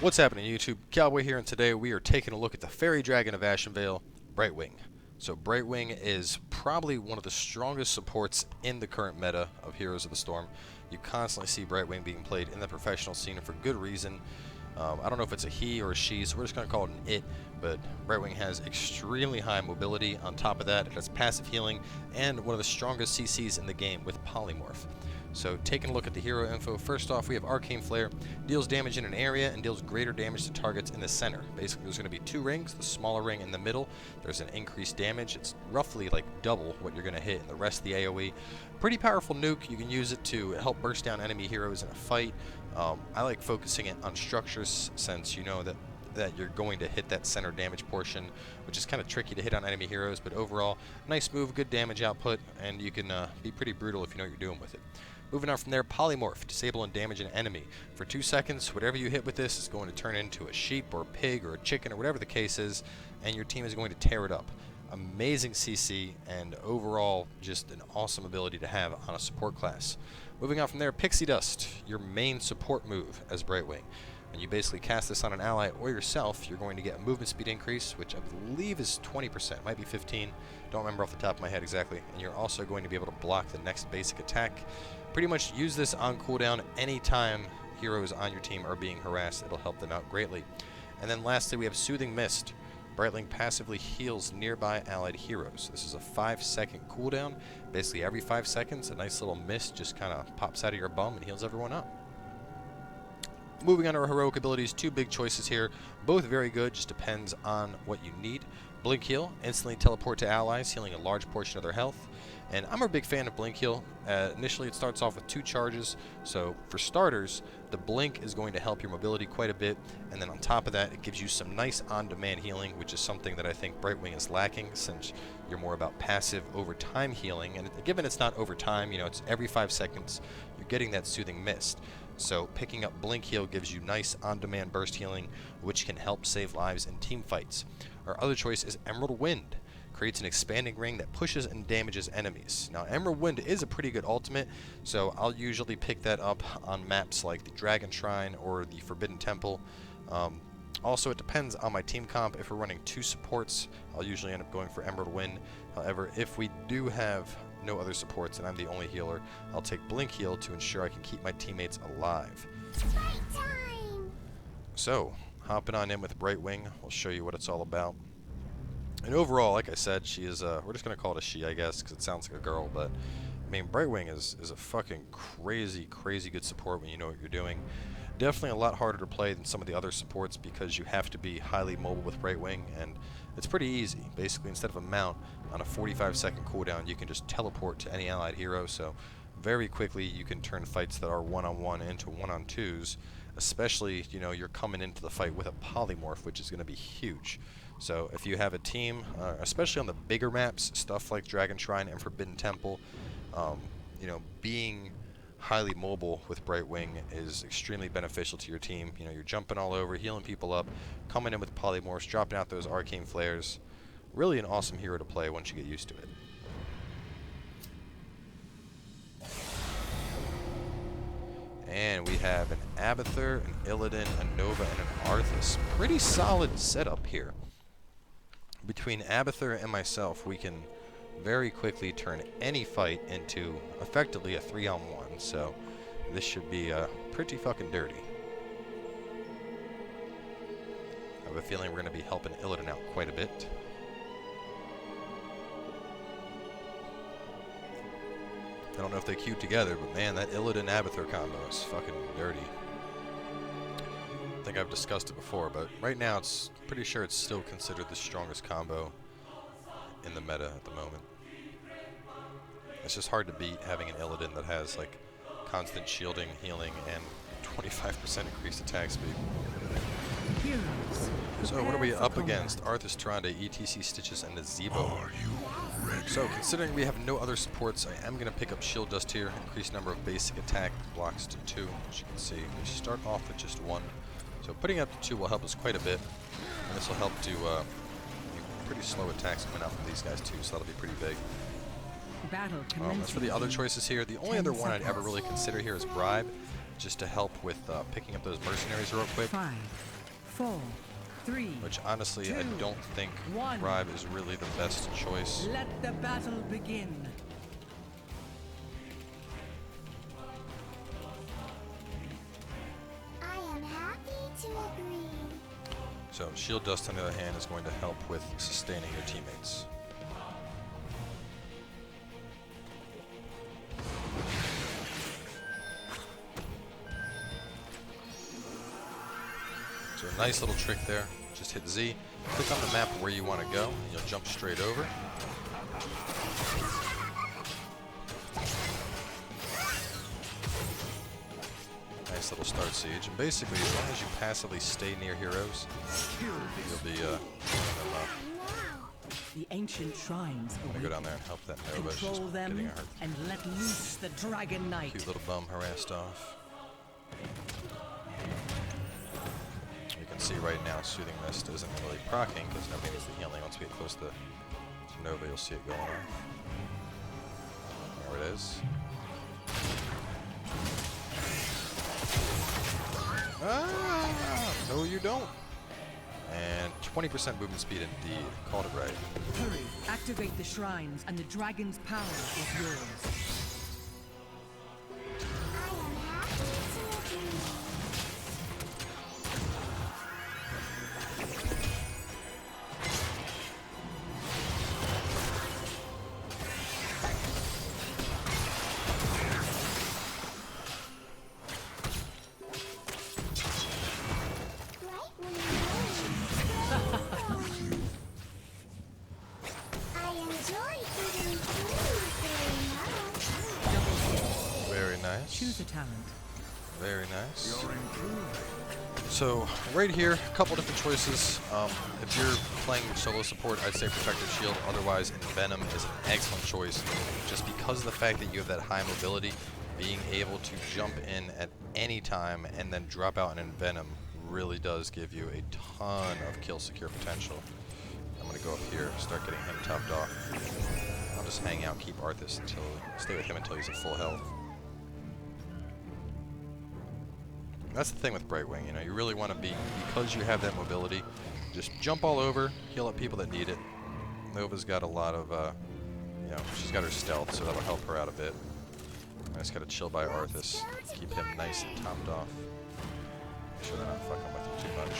What's happening, YouTube? Cowboy here, and today we are taking a look at the Fairy Dragon of Ashenvale, Brightwing. So Brightwing is probably one of the strongest supports in the current meta of Heroes of the Storm. You constantly see Brightwing being played in the professional scene, and for good reason. I don't know if it's a he or a she, so we're just going to call it an it, but Brightwing has extremely high mobility. On top of that, it has passive healing, and one of the strongest CCs in the game with Polymorph. So taking a look at the hero info, first off we have Arcane Flare, deals damage in an area and deals greater damage to targets in the center. Basically there's going to be two rings, the smaller ring in the middle, there's an increased damage, it's roughly like double what you're going to hit in the rest of the AoE. Pretty powerful nuke, you can use it to help burst down enemy heroes in a fight. I like focusing it on structures since you know that you're going to hit that center damage portion, which is kind of tricky to hit on enemy heroes, but overall, nice move, good damage output, and you can be pretty brutal if you know what you're doing with it. Moving on from there, Polymorph, disable and damage an enemy. For 2 seconds, whatever you hit with this is going to turn into a sheep or a pig or a chicken or whatever the case is, and your team is going to tear it up. Amazing CC, and overall, just an awesome ability to have on a support class. Moving on from there, Pixie Dust, your main support move as Brightwing. And you basically cast this on an ally or yourself, you're going to get a movement speed increase, which I believe is 20%, might be 15, don't remember off the top of my head exactly. And you're also going to be able to block the next basic attack. Pretty much use this on cooldown anytime heroes on your team are being harassed, it'll help them out greatly. And then lastly we have Soothing Mist. Brightwing passively heals nearby allied heroes. This is a 5-second cooldown. Basically every 5 seconds a nice little mist just kind of pops out of your bum and heals everyone up. Moving on to our heroic abilities, 2 big choices here, both very good, just depends on what you need. Blink Heal, instantly teleport to allies, healing a large portion of their health. And I'm a big fan of Blink Heal. Initially it starts off with 2 charges, so for starters, the Blink is going to help your mobility quite a bit, and then on top of that, it gives you some nice on-demand healing, which is something that I think Brightwing is lacking, since you're more about passive over-time healing, and given it's not over time, you know, it's every 5 seconds, you're getting that Soothing Mist. So picking up Blink Heal gives you nice on-demand burst healing, which can help save lives in team fights. Our other choice is Emerald Wind. Creates an expanding ring that pushes and damages enemies. Now Emerald Wind is a pretty good ultimate, so I'll usually pick that up on maps like the Dragon Shrine or the Forbidden Temple. Also, it depends on my team comp. If we're running 2 supports, I'll usually end up going for Emerald Wind. However, if we do have no other supports and I'm the only healer, I'll take Blink Heal to ensure I can keep my teammates alive. Fight time! So, hopping on in with Brightwing, we'll show you what it's all about. And overall, like I said, she is, we're just going to call it a she, I guess, because it sounds like a girl, but, I mean, Brightwing is a fucking crazy good support when you know what you're doing. Definitely a lot harder to play than some of the other supports because you have to be highly mobile with Brightwing, and it's pretty easy. Basically, instead of a mount, on a 45-second cooldown, you can just teleport to any allied hero, so very quickly you can turn fights that are one-on-one into one-on-twos, especially, you know, you're coming into the fight with a Polymorph, which is going to be huge. So if you have a team, especially on the bigger maps, stuff like Dragon Shrine and Forbidden Temple, you know, being highly mobile with Brightwing is extremely beneficial to your team. You know, you're jumping all over, healing people up, coming in with Polymorphs, dropping out those Arcane Flares. Really an awesome hero to play once you get used to it. And we have an Abathur, an Illidan, a Nova, and an Arthas. Pretty solid setup here. Between Abathur and myself, we can very quickly turn any fight into effectively a 3-on-1, so this should be pretty fucking dirty. I have a feeling we're going to be helping Illidan out quite a bit. I don't know if they queued together, but man, that Illidan-Abathur combo is fucking dirty. I think I've discussed it before, but right now it's pretty sure it's still considered the strongest combo in the meta at the moment. It's just hard to beat having an Illidan that has like constant shielding, healing, and 25% increased attack speed. So what are we up against? Arthas, Tyrande, ETC, Stitches, and a Zebo. So considering we have no other supports, I am going to pick up Shield Dust here. Increased number of basic attack blocks to 2, as you can see. We start off with just 1. So putting up to 2 will help us quite a bit. And this will help to pretty slow attacks coming out from these guys too, so that'll be pretty big. As for the other choices here, the only other one I'd ever really consider here is Bribe, just to help with picking up those mercenaries real quick. 5, 4, 3. Which honestly, I 2, don't think 1. bribe is really the best choice. Let the battle begin. I am happy to agree. So shield dust, on the other hand, is going to help with sustaining your teammates. So a nice little trick there. Just hit Z, click on the map where you want to go, and you'll jump straight over. Nice little start siege, and basically, as long as you passively stay near heroes, you'll be The ancient shrines I'm gonna go down there and help that Nova. She's control them getting her and let loose the Dragon Knight. cute little bum harassed off. You can see right now, Soothing Mist isn't really proccing because nobody needs the healing. Once we get close to Nova, you'll see it going off. There it is. Ah, no you don't. And 20% movement speed indeed. Called it right. Hurry, activate the shrines and the dragon's power is yours. I am happy to agree. I enjoy eating food very much. Very nice. Choose a talent. Very nice. So right here, a couple different choices. If you're playing solo support, I'd say Protective Shield. Otherwise, Envenom is an excellent choice. Just because of the fact that you have that high mobility, being able to jump in at any time and then drop out an Envenom really does give you a ton of kill secure potential. I'm going to go up here, start getting him topped off. I'll just hang out, keep Arthas until, stay with him until he's at full health. That's the thing with Brightwing, you know, you really want to be, because you have that mobility, just jump all over, heal up people that need it. Nova's got a lot of, you know, she's got her stealth, so that'll help her out a bit. I just gotta chill by Arthas, keep him nice and topped off. Make sure they're not fucking with him too much.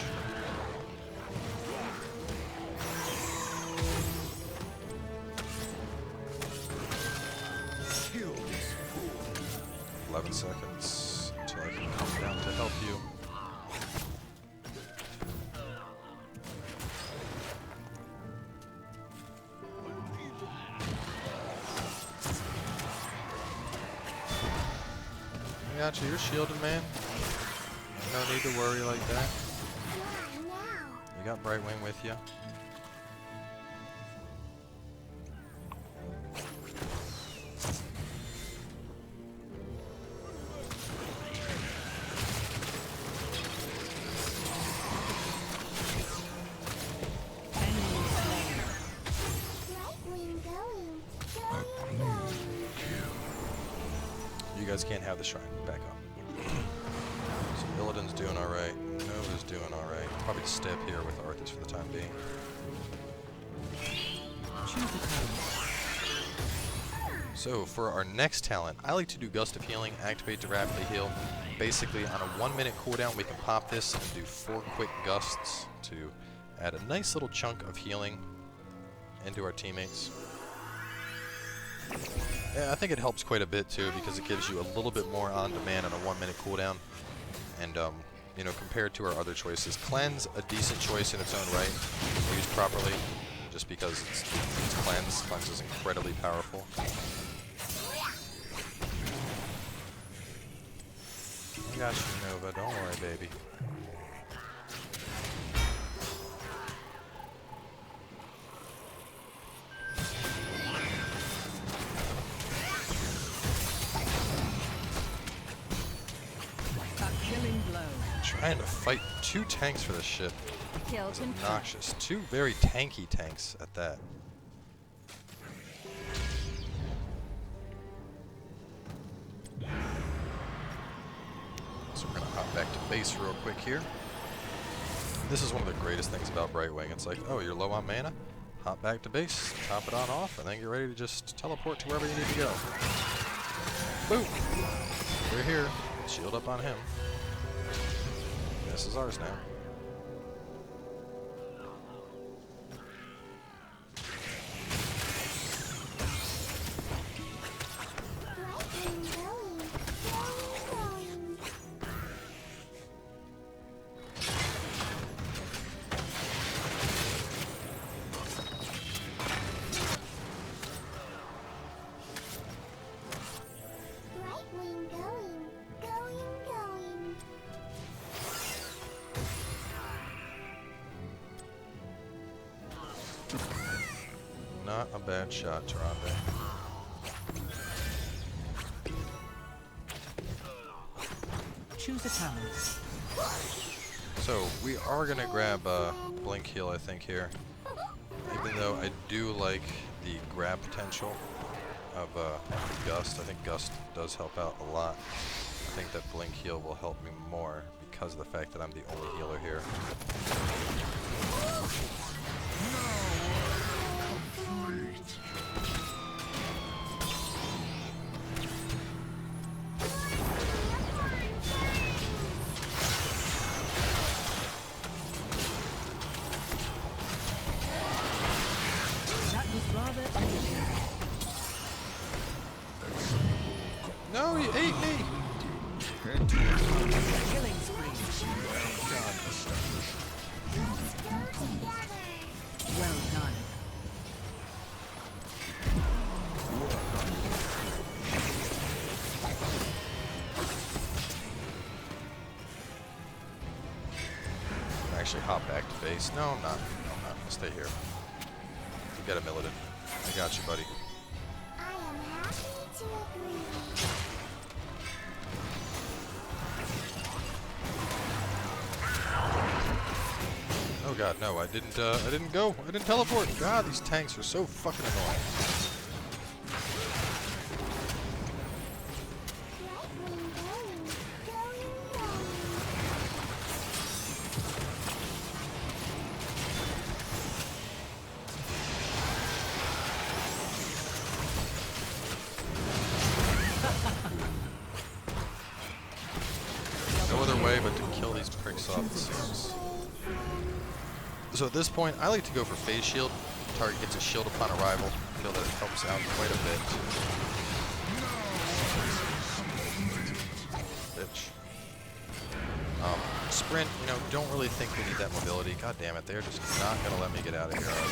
Kill this fool. 11 seconds until I can come down to help you. I got you, you're shielded, man. No need to worry like that. Yeah, now. You got Brightwing with you. Brightwing going. You guys can't have the shrine. Back up. So Illidan's doing alright. Nova's doing alright. Probably stay up here with Arthas for the time being. Choose a talent. So for our next talent, I like to do Gust of Healing, activate to rapidly heal. Basically on a 1 minute cooldown we can pop this and do 4 quick gusts to add a nice little chunk of healing into our teammates. Yeah, I think it helps quite a bit too because it gives you a little bit more on demand on a 1 minute cooldown. And you know, compared to our other choices, Cleanse, a decent choice in its own right, used properly, just because it's Cleanse. Cleanse is incredibly powerful. I got you, Nova. Don't worry, baby. A killing blow. Trying to fight 2 tanks for this shit. Kill It's confirmed. obnoxious. 2 very tanky tanks at that. So we're gonna base real quick here. This is one of the greatest things about Brightwing. It's like, oh, you're low on mana? Hop back to base, top it on off, and then get ready to just teleport to wherever you need to go. Boom! We're here. Shield up on him. This is ours now. Not a bad shot, Tyrande. Choose a talent. So, we are going to grab Blink Heal, I think, here. Even though I do like the grab potential of Gust. I think Gust does help out a lot. I think that Blink Heal will help me more because of the fact that I'm the only healer here. No, he ate me! Killing spree. Well done. Actually hop back to base. No, I'm not. No, I'm not. I'll stay here. You got a Illidan. I got you, buddy. I am happy to agree. Oh god, no, I didn't go. I didn't teleport. God, these tanks are so fucking annoying. No other way but to kill these pricks off the seams. So at this point, I like to go for phase shield. Target gets a shield upon arrival. I feel that it helps out quite a bit. Bitch. Sprint, you know, don't really think we need that mobility. God damn it, they're just not going to let me get out of here, are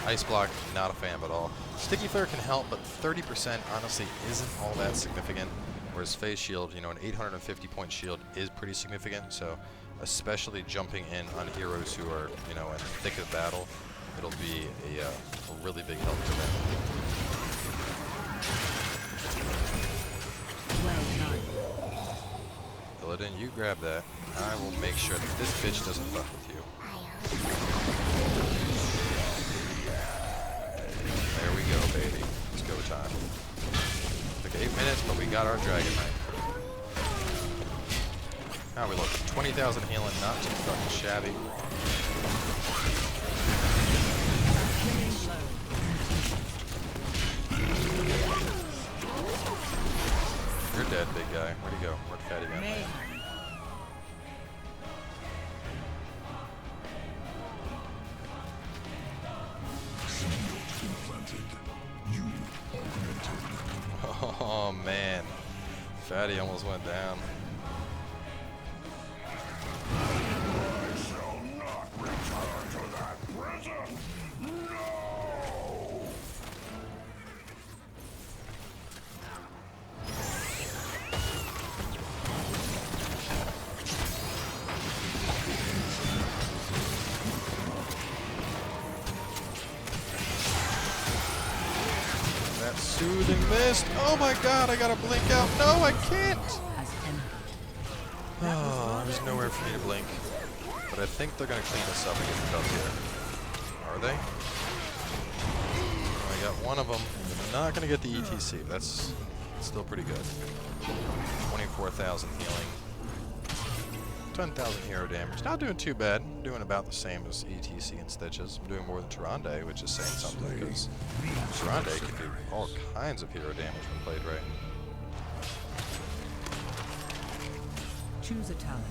they? Ice block, not a fan at all. Sticky flare can help, but 30% honestly isn't all that significant. Whereas phase shield, you know, an 850 point shield is pretty significant, so especially jumping in on heroes who are, you know, in the thick of battle, it'll be a really big help to them. Well done. Illidan, you grab that. I will make sure that this bitch doesn't fuck with you. There we go, baby. It's go time. Took 8 minutes, but we got our Dragon Knight. How we look? 20,000 healing, not too fucking shabby. You're dead, big guy. Where'd he go? Where'd Fatty go? Mayhem. Oh man, Fatty almost went down. That soothing mist. Oh my god, I gotta blink out. No, I can't. Oh, there's nowhere for me to blink. But I think they're gonna clean this up and get the dub here. Are they? I got one of them. They're not gonna get the ETC. That's Still pretty good. 24,000 healing. 10,000 hero damage. Not doing too bad. Doing about the same as ETC and Stitches. I'm doing more than Tyrande, which is saying something, because Tyrande can do all kinds of hero damage when played right. Choose a talent.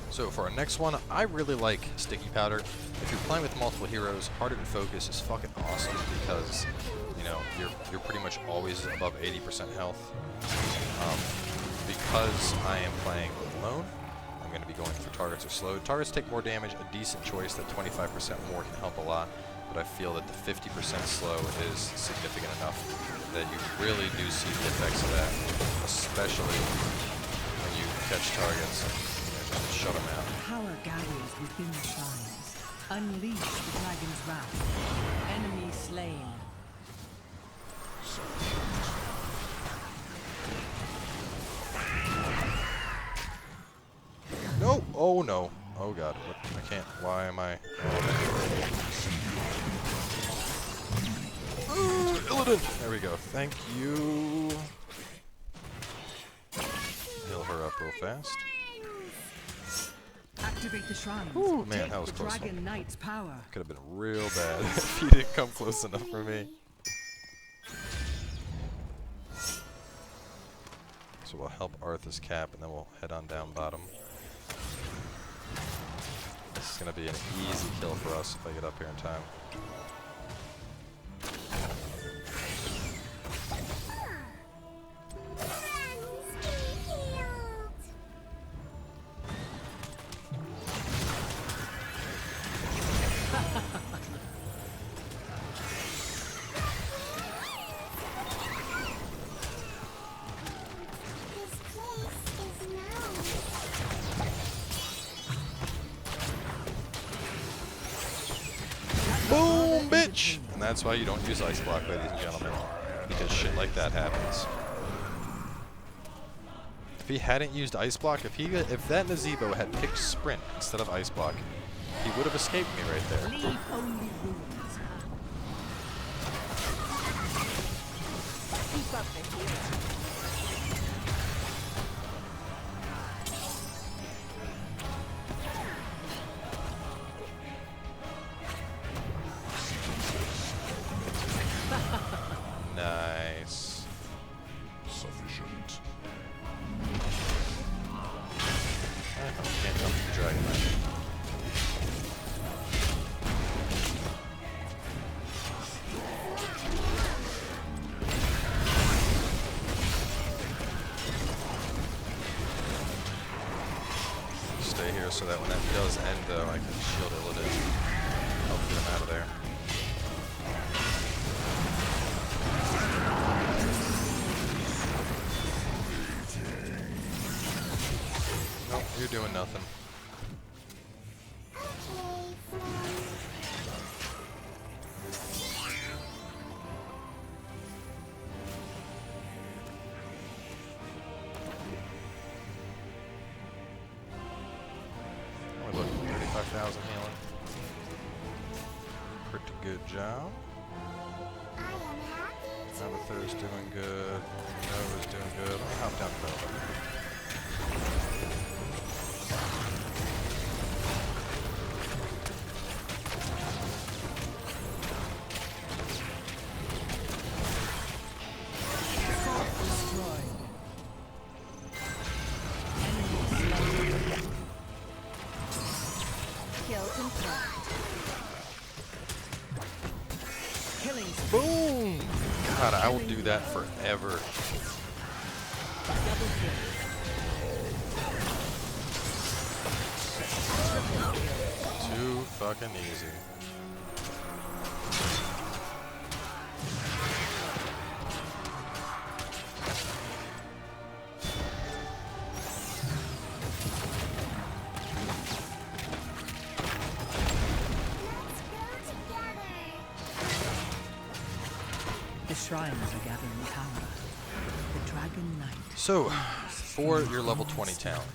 So for our next one, I really like Sticky Powder. If you're playing with multiple heroes, Hardened Focus is fucking awesome because, you know, you're pretty much always above 80% health. Because I am playing alone, I'm going to be going through targets are slowed. Targets take more damage. A decent choice that 25% more can help a lot, but I feel that the 50% slow is significant enough that you really do see the effects of that, especially when you catch targets and just shut them out. Power gathers within the shrines. Unleash the dragon's wrath. Enemy slain. No! Oh no. Oh god. What? I can't. Why am I? Oh, Illidan! There we go. Thank you. Heal her up real fast. Activate the shrines. Ooh, to man, take that was the close. Dragon Knight's power. Could have been real bad if he didn't come close enough for me. So we'll help Arthas cap, and then we'll head on down bottom. This is going to be an easy kill for us if I get up here in time. Boom, bitch! And that's why you don't use Ice Block, ladies and gentlemen. Because shit like that happens. If he hadn't used Ice Block, if that Nazebo had picked Sprint instead of Ice Block, he would have escaped me right there. Leave only wounds. Keep up the healing. Nice. Sufficient. Can't jump the Dragon Knight. Stay here so that when that does end, though, I can shield Illidan. Help get him out of there. Nope, you're doing nothing. Only look, 35,000 healing. Pretty good job. Uther's doing good. Nova's doing good. Let me hop down to Nova. Boom! God, I will do that forever. Too fucking easy. Shrines are gathering power. The Dragon Knight. So, for your level 20 talent,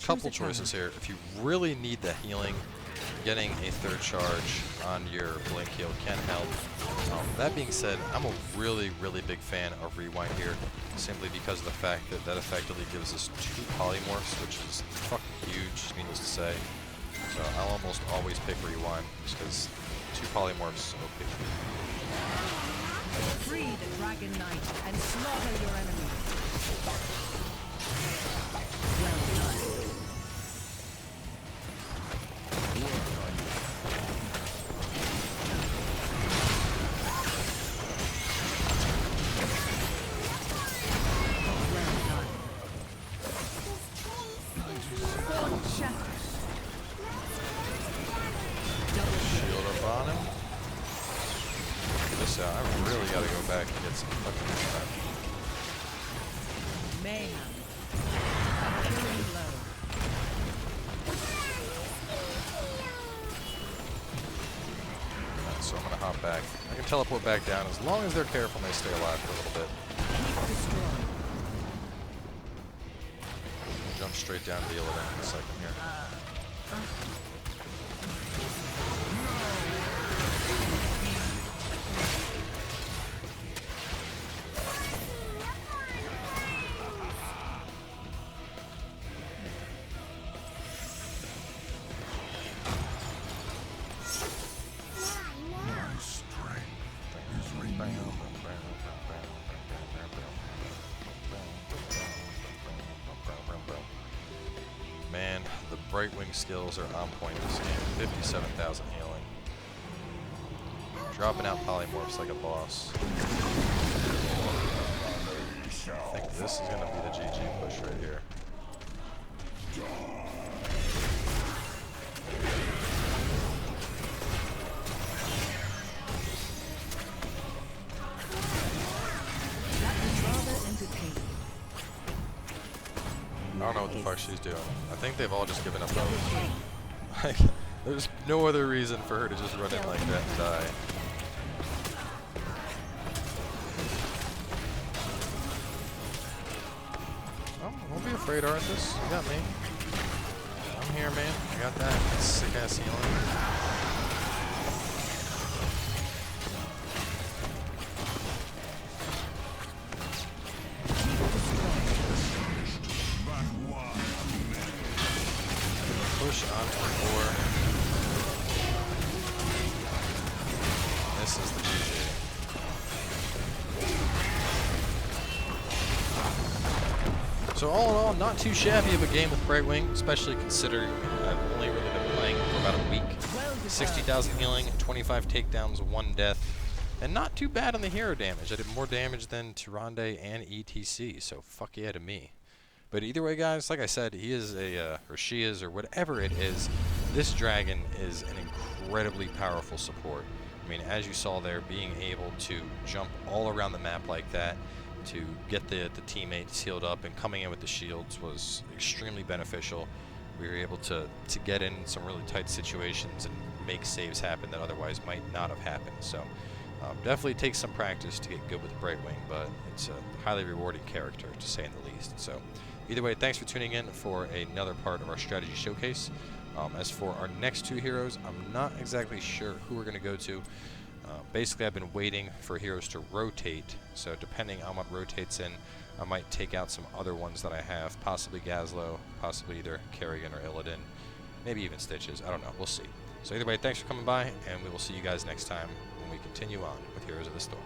couple choices here. If you really need the healing getting a third charge on your blink heal can help. That being said, I'm a really, really big fan of Rewind here, simply because of the fact that that effectively gives us 2 polymorphs, which is fucking huge, needless to say. So I'll almost always pick Rewind, just because 2 polymorphs OP. Free the Dragon Knight and slaughter your enemies. Well done. Shield up on him. Check this out. I really gotta go back and get some fucking stuff. Mayhem. A killing blow. Alright, so I'm gonna hop back. I can teleport back down as long as they're careful and they stay alive for a little bit. Keep destroyed. Jump straight down to the Illidan in a second here. My strength is renewed. Man, the Brightwing skills are on point this game. 57,000 healing. Dropping out polymorphs like a boss. I think this is going to be the GG push right here. That was rather entertaining. I don't know what the fuck she's doing. I think they've all just given up hope. Like, there's no other reason for her to just run in like that and die. Oh, don't be afraid, Arthas. You got me. I'm here, man. I got that sick ass healing. Push onto the core. This is the GG. So all in all, not too shabby of a game with Brightwing, especially considering I've only really been playing for about a week. 60,000 healing, 25 takedowns, 1 death, and not too bad on the hero damage. I did more damage than Tyrande and ETC, so fuck yeah to me. But either way, guys, like I said, he is a, or she is, or whatever it is, this dragon is an incredibly powerful support. I mean, as you saw there, being able to jump all around the map like that, to get the teammates healed up and coming in with the shields was extremely beneficial. We were able to get in some really tight situations and make saves happen that otherwise might not have happened. So definitely takes some practice to get good with Brightwing, but it's a highly rewarding character, to say in the least. So either way, thanks for tuning in for another part of our strategy showcase. As for our next 2 heroes, I'm not exactly sure who we're going to go to. Basically, I've been waiting for heroes to rotate, so depending on what rotates in, I might take out some other ones that I have, possibly Gazlowe, possibly either Kerrigan or Illidan, maybe even Stitches, I don't know, we'll see. So either way, thanks for coming by, and we will see you guys next time when we continue on with Heroes of the Storm.